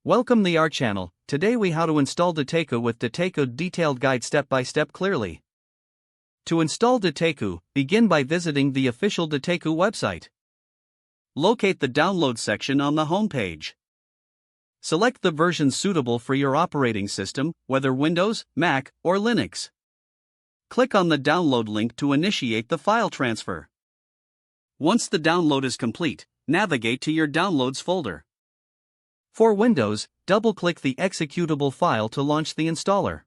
Welcome to our channel. Today we how to install Dataiku with Dataiku detailed guide step by step clearly. To install Dataiku, begin by visiting the official Dataiku website. Locate the download section on the home page. Select the version suitable for your operating system, whether Windows, Mac, or Linux. Click on the download link to initiate the file transfer. Once the download is complete, navigate to your Downloads folder. For Windows, double-click the executable file to launch the installer.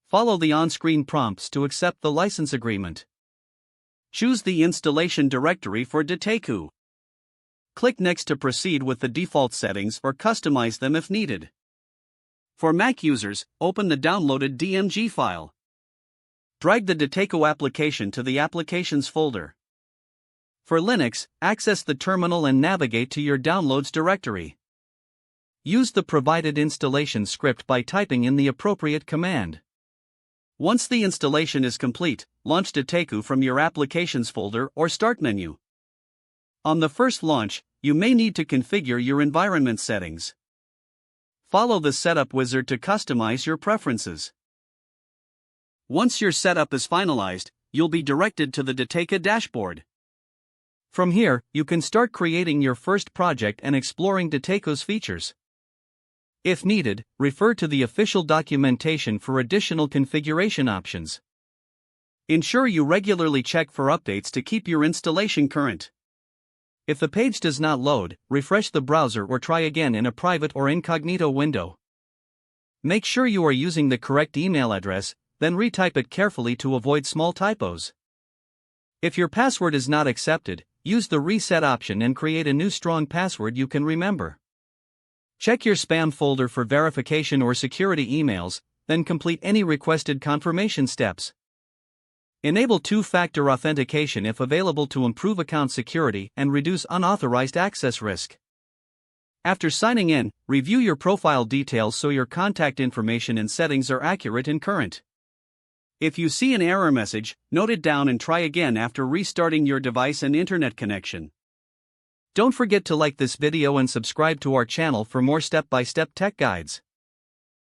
Follow the on-screen prompts to accept the license agreement. Choose the installation directory for Dataiku. Click Next to proceed with the default settings or customize them if needed. For Mac users, open the downloaded DMG file. Drag the Dataiku application to the Applications folder. For Linux, access the terminal and navigate to your Downloads directory. Use the provided installation script by typing in the appropriate command. Once the installation is complete, launch Dataiku from your Applications folder or Start menu. On the first launch, you may need to configure your environment settings. Follow the setup wizard to customize your preferences. Once your setup is finalized, you'll be directed to the Dataiku dashboard. From here, you can start creating your first project and exploring Dataiku's features. If needed, refer to the official documentation for additional configuration options. Ensure you regularly check for updates to keep your installation current. If the page does not load, refresh the browser or try again in a private or incognito window. Make sure you are using the correct email address, then retype it carefully to avoid small typos. If your password is not accepted, use the reset option and create a new strong password you can remember. Check your spam folder for verification or security emails, then complete any requested confirmation steps. Enable two-factor authentication if available to improve account security and reduce unauthorized access risk. After signing in, review your profile details so your contact information and settings are accurate and current. If you see an error message, note it down and try again after restarting your device and internet connection. Don't forget to like this video and subscribe to our channel for more step-by-step tech guides.